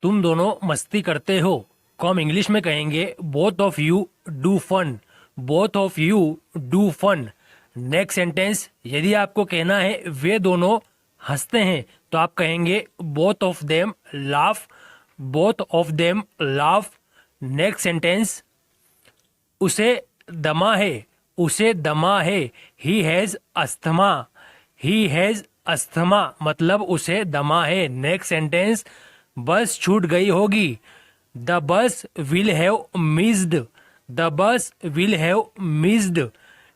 तुम दोनों मस्ती करते हो को हम इंग्लिश में कहेंगे both of you do fun. Both of you do fun. Next sentence, यदि आपको कहना है वे दोनों हंसते हैं तो आप कहेंगे both of them laugh. Both of them laugh. Next sentence, उसे दमा है। उसे दमा है। He has asthma. He has asthma मतलब उसे दमा है। नेक्स्ट सेंटेंस, बस छूट गई होगी। The bus will have missed. The bus will have missed.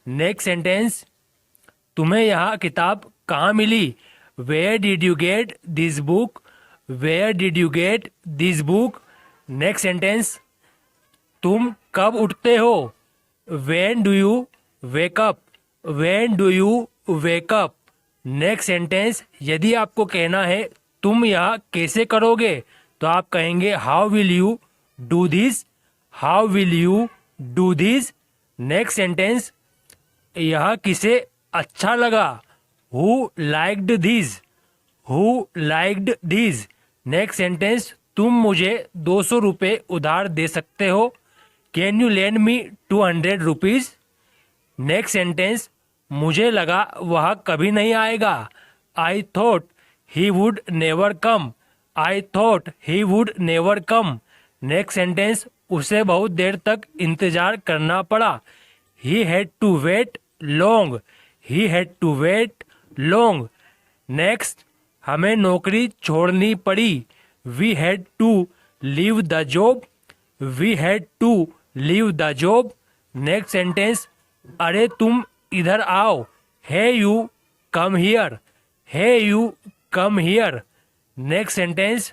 Next sentence, तुम्हें यह किताब कहाँ मिली? Where did you get this book? Where did you get this book? Next sentence, तुम कब उठते हो? When do you wake up? When do you wake up? Next sentence, यदि आपको कहना है तुम यह कैसे करोगे तो आप कहेंगे how will you do this? How will you do this? Next sentence, यह किसे अच्छा लगा? Who liked this? Who liked this? Next sentence, तुम मुझे 200 रुपये उधार दे सकते हो? Can you lend me 200 rupees? Next sentence, मुझे लगा वह कभी नहीं आएगा। I thought he would never come. I thought he would never come. Next sentence, उसे बहुत देर तक इंतजार करना पड़ा। He had to wait long. He had to wait long. Next, हमें नौकरी छोड़नी पड़ी। We had to leave the job. We had to leave the job. Next sentence, अरे तुम इधर आओ। Hey you come here. Hey you come here. Next sentence,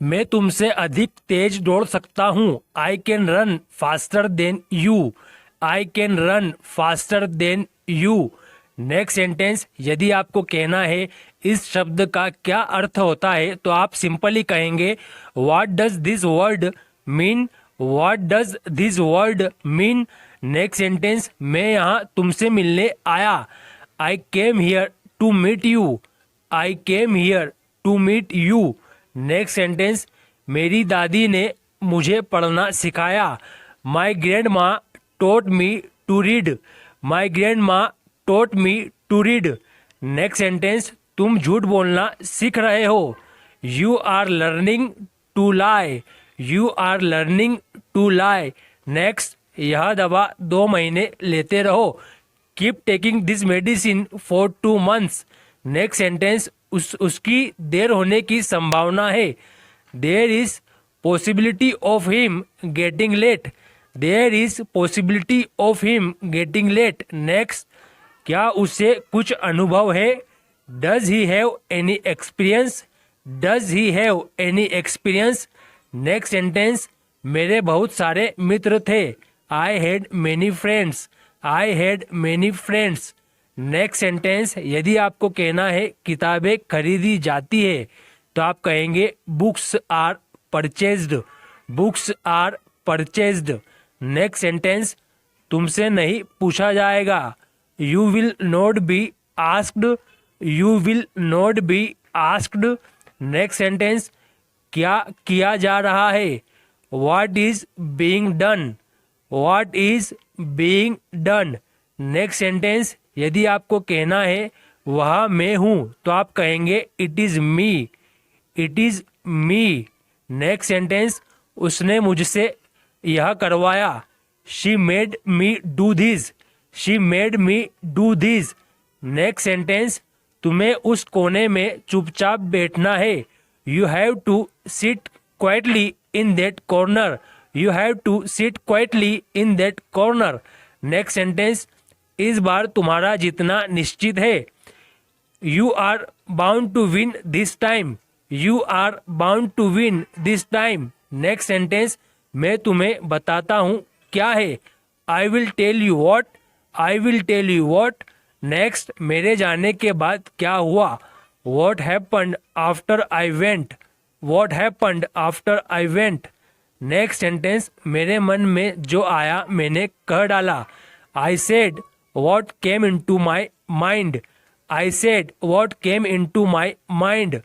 मैं तुमसे अधिक तेज दौड़ सकता हूँ। I can run faster than you. I can run faster than you. Next sentence, यदि आपको कहना है इस शब्द का क्या अर्थ होता है तो आप सिंपली कहेंगे what does this word mean? What does this word mean? Next sentence, मैं यहाँ तुमसे मिलने आया। I came here to meet you. I came here to meet you. Next sentence, मेरी दादी ने मुझे पढ़ना सिखाया। My grandma taught me to read. My grandma taught me to read. Next sentence, तुम झूठ बोलना सीख रहे हो। You are learning to lie. You are learning to lie. Next, यह दवा 2 महीने लेते रहो। Keep taking this medicine for 2 months। Next sentence, उसकी देर होने की संभावना है। There is possibility of him getting late. There is possibility of him getting late. Next, क्या उसे कुछ अनुभव है? Does he have any experience? Does he have any experience? Next sentence, मेरे बहुत सारे मित्र थे। I had many friends. I had many friends. Next sentence, यदि आपको कहना है किताबें खरीदी जाती है तो आप कहेंगे books are purchased. Books are purchased. Next sentence, तुमसे नहीं पूछा जाएगा। You will not be asked. You will not be asked. Next sentence, क्या किया जा रहा है? What is being done? What is being done? Next sentence, यदि आपको कहना है वह मैं हूँ तो आप कहेंगे it is me. It is me. Next sentence, उसने मुझसे यह करवाया। She made me do this. She made me do this. Next sentence, तुम्हें उस कोने में चुपचाप बैठना है। You have to sit quietly in that corner. You have to sit quietly in that corner. Next sentence, इस बार तुम्हारा जीतना निश्चित है। You are bound to win this time. You are bound to win this time. Next sentence, मैं तुम्हें बताता हूँ क्या है। I will tell you what. I will tell you what. Next, मेरे जाने के बाद क्या हुआ? What happened after I went. What happened after I went. Next sentence, मेरे मन में जो आया मैंने कह डाला। I said what came into my mind. I said what came into my mind.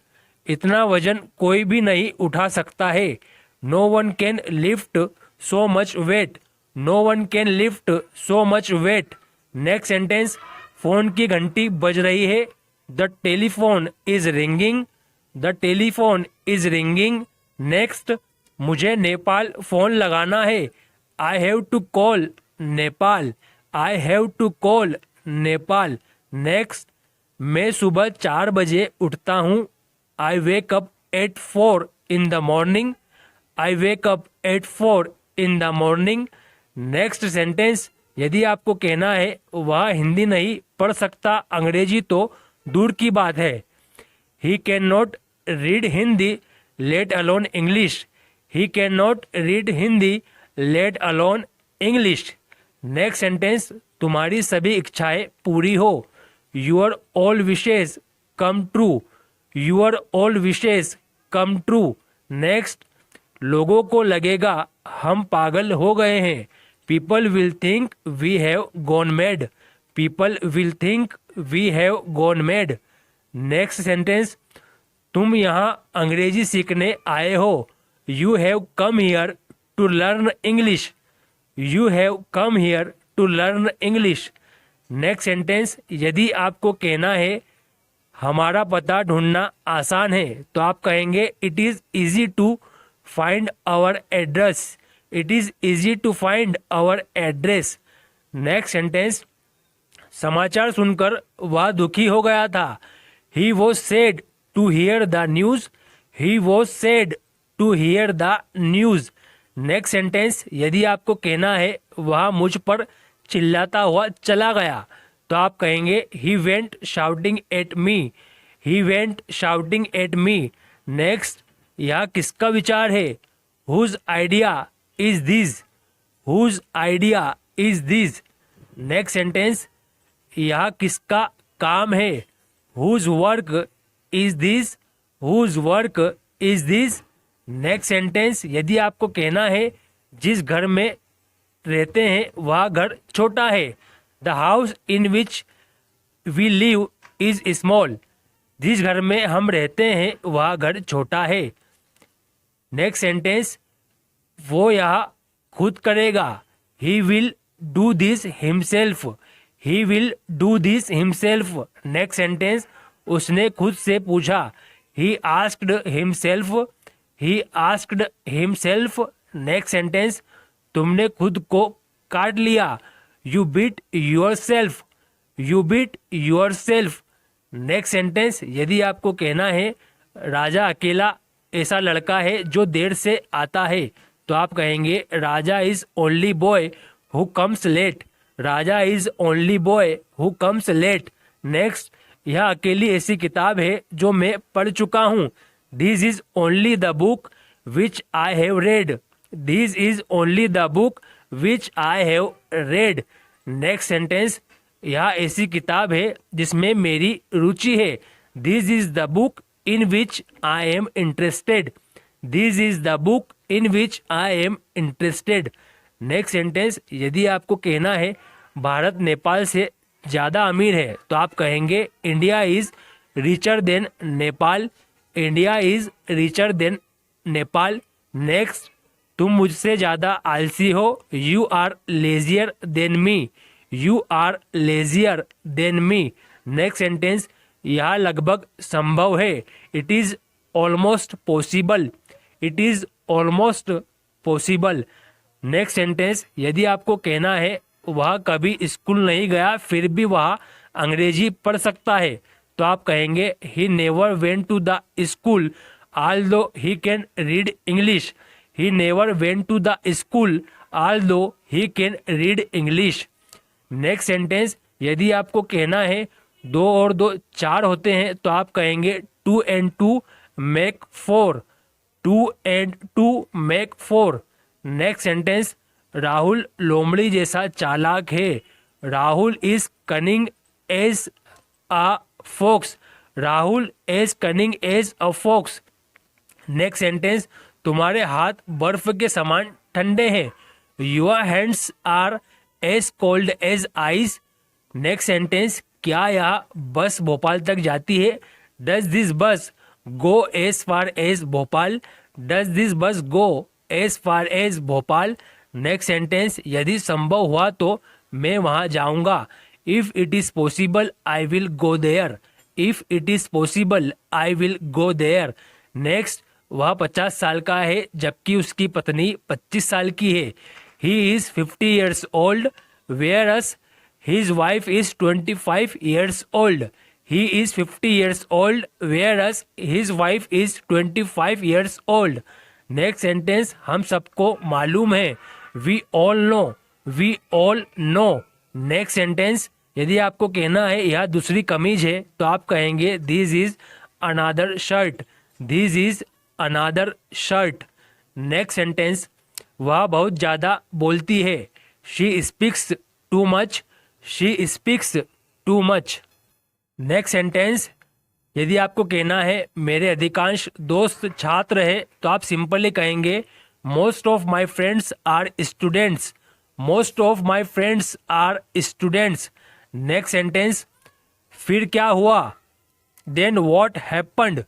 इतना वजन कोई भी नहीं उठा सकता है। No one can lift so much weight, no one can lift so much weight. Next sentence, phone की घंटी बज रही है। The telephone is ringing, the telephone is ringing. Next, मुझे नेपाल फोन लगाना है। I have to call Nepal, I have to call Nepal. Next, मैं सुबह 4 बजे उठता हूँ। I wake up at 4 in the morning, I wake up at 4 in the morning. Next sentence, यदि आपको कहना है वह हिंदी नहीं पढ़ सकता अंग्रेजी तो दूर की बात है। He can not read Hindi let alone English, he can not read Hindi let alone English. Next sentence, तुम्हारी सभी इच्छाएं पूरी हो। Your all wishes come true, your all wishes come true. Next, लोगों को लगेगा हम पागल हो गए हैं। People will think we have gone mad, people will think we have gone mad. Next sentence, तुम यहाँ अंग्रेजी सीखने आए हो। You have come here to learn English, you have come here to learn English. Next sentence, यदि आपको कहना है हमारा पता ढूंढना आसान है तो आप कहेंगे it is easy to find our address, it is easy to find our address. Next sentence, समाचार सुनकर वह दुखी हो गया था। He was sad to hear the news, he was sad to hear the news. Next sentence, यदि आपको कहना है वह मुझ पर चिल्लाता हुआ चला गया तो आप कहेंगे he went shouting at me, he went shouting at me. Next, यह किसका विचार है। Whose idea is this, whose idea is this. Next sentence, यह किसका काम है। Whose work is this, whose work is this. Next sentence, यदि आपको कहना है जिस घर में रहते हैं वह घर छोटा है। The house in which we live is small, जिस घर में हम रहते हैं वह घर छोटा है। नेक्स्ट सेंटेंस, वो यह खुद करेगा। He will do this himself, he will do this himself. Next sentence, उसने खुद से पूछा। He asked himself, he asked himself. Next sentence, तुमने खुद को काट लिया। You beat yourself, you beat yourself. Next sentence, यदि आपको कहना है राजा अकेला ऐसा लड़का है जो देर से आता है तो आप कहेंगे Raja is only boy who comes late, Raja is only boy who comes late. Next, यह अकेली ऐसी किताब है जो मैं पढ़ चुका हूँ। This is only the book which I have read, this is only the book which I have read. Next sentence, यह ऐसी किताब है जिसमें मेरी रुचि है। This is the book in which I am interested, this is the book in which I am interested. Next sentence, यदि आपको कहना है भारत नेपाल से ज़्यादा अमीर है तो आप कहेंगे India is richer than Nepal, India is richer than Nepal. Next, तुम मुझसे ज़्यादा आलसी हो। You are lazier than me, you are lazier than me. Next sentence, यह लगभग संभव है। It is almost possible, it is almost possible. Next sentence, यदि आपको कहना है वह कभी स्कूल नहीं गया फिर भी वह अंग्रेजी पढ़ सकता है तो आप कहेंगे he never went to the school although he can read English, he never went to the school although he can read English। Next sentence, यदि आपको कहना है 2 और 2 4 होते हैं तो आप कहेंगे 2 and 2 make 4, 2 and 2 make 4। Next sentence, Rahul लोमड़ी जैसा चालाक है। Rahul is cunning as a fox, Rahul is cunning as a fox. Next sentence, तुम्हारे हाथ बर्फ के समान ठंडे हैं। Your hands are as cold as ice. Next sentence, क्या यह बस भोपाल तक जाती है। Does this bus go as far as Bhopal, does this bus go as far as Bhopal. Next sentence, यदि संभव हुआ तो मैं वहां जाऊंगा। If it is possible I will go there, if it is possible I will go there. Next, वह 50 साल का है जबकि उसकी पत्नी 25 साल की है। He is 50 years old whereas his wife is 25 years old. He is 50 years old whereas his wife is 25 years old. Next sentence, हम सबको मालूम है। We all know, we all know. Next sentence, यदि आपको कहना है यह दूसरी कमीज है तो आप कहेंगे this is another shirt, this is another shirt. Next sentence, वह बहुत ज़्यादा बोलती है। She speaks too much, she speaks too much. Next sentence, यदि आपको कहना है मेरे अधिकांश दोस्त छात्र हैं तो आप सिंपली कहेंगे most of my friends are students, most of my friends are students. Next sentence, फिर क्या हुआ? Then what happened,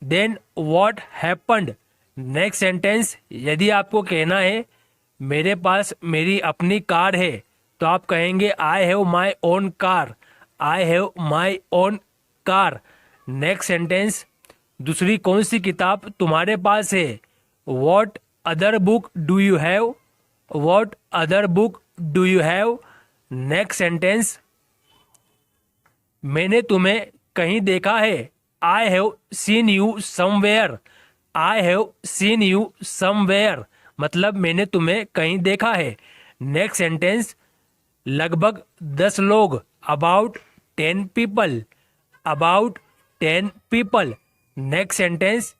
then what happened. Next sentence, यदि आपको कहना है मेरे पास मेरी अपनी कार है तो आप कहेंगे I have my own car, I have my own car. Next sentence, दूसरी कौन सी किताब तुम्हारे पास है? What other book do you have, what other book do you have. Next sentence, मैंने तुम्हें कहीं देखा है। I have seen you somewhere, I have seen you somewhere, मतलब मैंने तुम्हें कहीं देखा है। नेक्स्ट सेंटेंस, लगभग 10 लोग, about 10 people, about 10 people. Next sentence,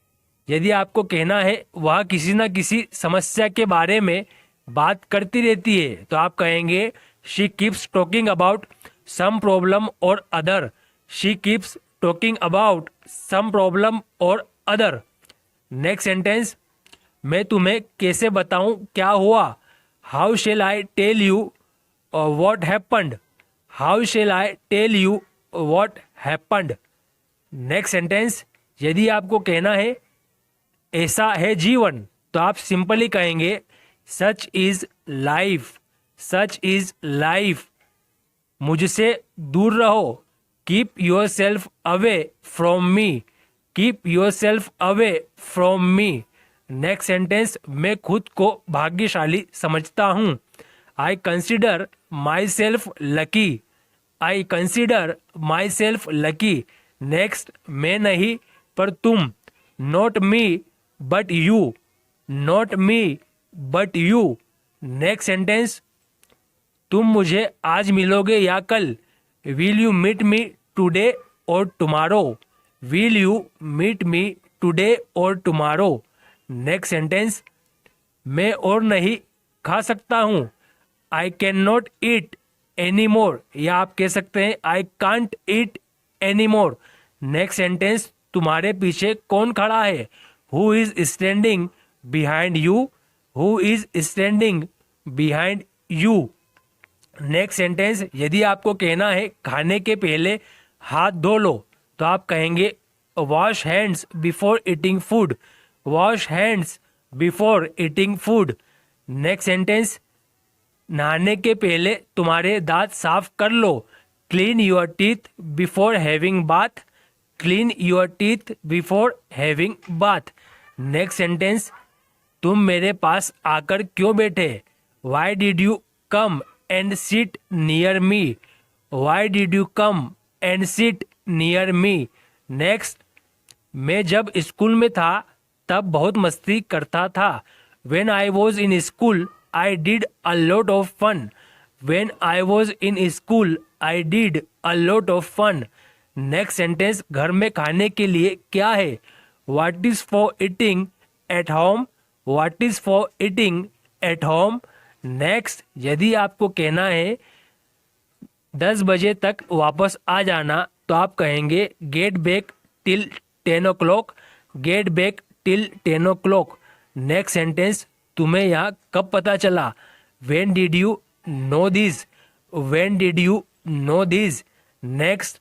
यदि आपको कहना है वह किसी न किसी समस्या के बारे में बात करती रहती है तो आप कहेंगे she keeps talking about some problem or other, she keeps talking about some problem or other. Next sentence, मैं तुम्हें कैसे बताऊं क्या हुआ? How shall I tell you what happened, how shall I tell you what happened. Next sentence, यदि आपको कहना है ऐसा है जीवन तो आप सिंपली कहेंगे such is life, such is life. मुझसे दूर रहो, keep yourself away from me, keep yourself away from me. Next sentence, मैं खुद को भाग्यशाली समझता हूँ। I consider myself lucky, I consider myself lucky. Next, मैं नहीं पर तुम, not me but you, not me but you. Next sentence, तुम मुझे आज मिलोगे या कल? Will you meet me today or tomorrow, will you meet me today or tomorrow. Next sentence, मैं और नहीं खा सकता हूँ। I can not eat any more, या आप कह सकते हैं I can't eat any more. Next sentence, तुम्हारे पीछे कौन खड़ा है? Who is standing behind you, who is standing behind you. Next sentence, यदि आपको कहना है खाने के पहले हाथ धो लो तो आप कहेंगे wash hands before eating food, wash hands before eating food. Next sentence, नहाने के पहले तुम्हारे दांत साफ कर लो। Clean your teeth before having bath, clean your teeth before having bath. Next sentence, तुम मेरे पास आकर क्यों बैठे? Why did you come and sit near me, why did you come and sit near me. Next, मैं जब school में था तब बहुत मस्ती करता था। When I was in school, I did a lot of fun. When I was in school, I did a lot of fun. Next sentence, घर में खाने के लिए क्या है? What is for eating at home? What is for eating at home? Next, यदि आपको कहना है 10 बजे तक वापस आ जाना तो आप कहेंगे get back till 10 o'clock, get back till 10 o'clock। Next sentence, तुम्हें यहाँ कब पता चला? When did you know this? When did you know this? Next,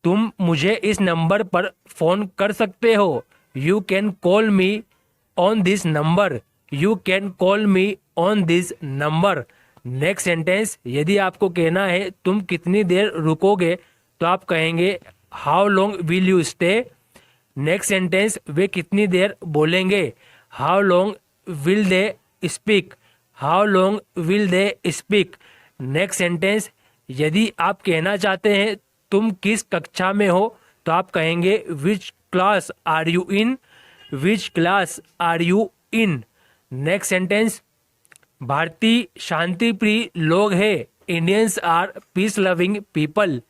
तुम मुझे इस नंबर पर फोन कर सकते हो। You can call me on this number. You can call me on this number. Next sentence, यदि आपको कहना है तुम कितनी देर रुकोगे, तो आप कहेंगे how long will you stay. Next sentence, वे कितनी देर बोलेंगे, how long will they speak. How long will they speak. Next sentence, यदि आप कहना चाहते हैं तुम किस कक्षा में हो, तो आप कहेंगे which class are you in. Which class are you in. Next sentence, भारतीय शांति प्रिय लोग हैं। Indians are peace loving people.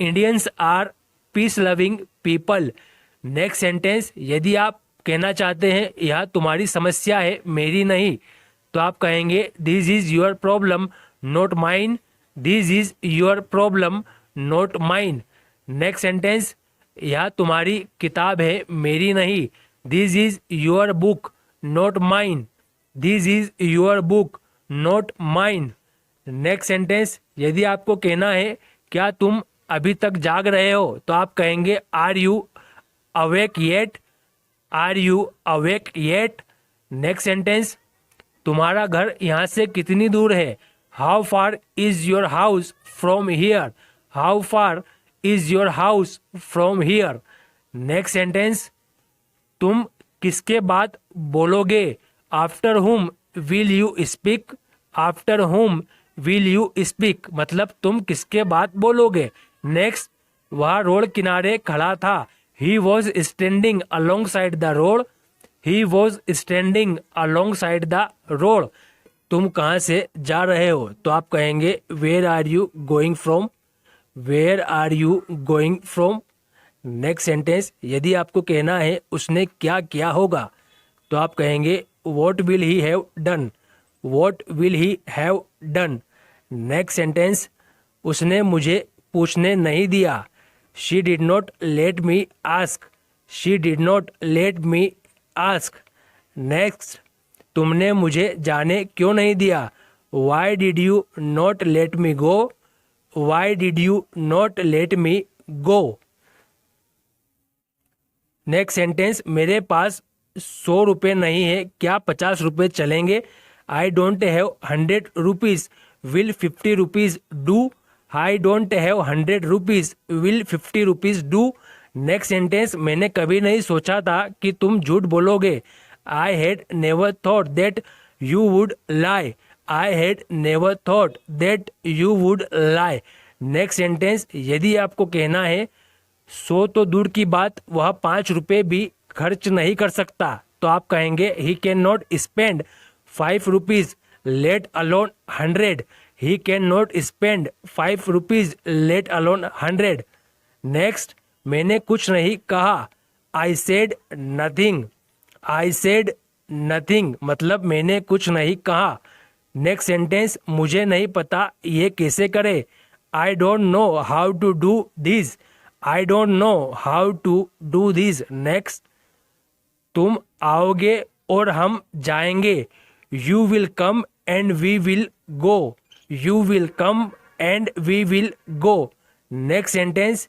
Indians are peace loving people. Next sentence, यदि आप कहना चाहते हैं यह तुम्हारी समस्या है मेरी नहीं, तो आप कहेंगे this is your problem not mine. This is your problem not mine. Next sentence, यह तुम्हारी किताब है मेरी नहीं। This is your book not mine. This is your book not mine. Next sentence, यदि आपको कहना है क्या तुम अभी तक जाग रहे हो, तो आप कहेंगे are you awake yet. Are you awake yet. Next sentence, तुम्हारा घर यहाँ से कितनी दूर है, how far is your house from here. How far is your house from here. Next sentence, तुम किसके बाद बोलोगे, after whom will you speak. After whom will you speak, मतलब तुम किसके बाद बोलोगे। नेक्स्ट, वह रोड किनारे खड़ा था। He was standing alongside the road. He was standing alongside the road. तुम कहाँ से जा रहे हो, तो आप कहेंगे where are you going from. Where are you going from. Next sentence, यदि आपको कहना है उसने क्या किया होगा, तो आप कहेंगे what will he have done. What will he have done. Next sentence, उसने मुझे पूछने नहीं दिया। She did not let me ask. She did not let me ask. Next, तुमने मुझे जाने क्यों नहीं दिया, Y did you not let me go. Y did you not let me go. Next sentence, मेरे पास 100 रुपये नहीं है, क्या 50 रुपये चलेंगे। I don't have 100 rupees, will 50 rupees do. I don't have 100 rupees, will 50 rupees do. Next sentence, मैंने कभी नहीं सोचा था कि तुम झूठ बोलोगे। I had never thought that you would lie. I had never thought that you would lie. Next sentence, यदि आपको कहना है 100 तो दूर की बात वह 5 रुपये भी खर्च नहीं कर सकता, तो आप कहेंगे ही can not spend 5 rupees let alone 100। He can not spend 5 rupees let alone 100। Next, मैंने कुछ नहीं कहा। I said nothing. I said nothing, मतलब मैंने कुछ नहीं कहा। नेक्स्ट सेंटेंस, मुझे नहीं पता ये कैसे करे। I don't know how to do this. I don't know how to do this. Next, तुम आओगे और हम जाएंगे। You will come and we will go. You will come and we will go. Next sentence,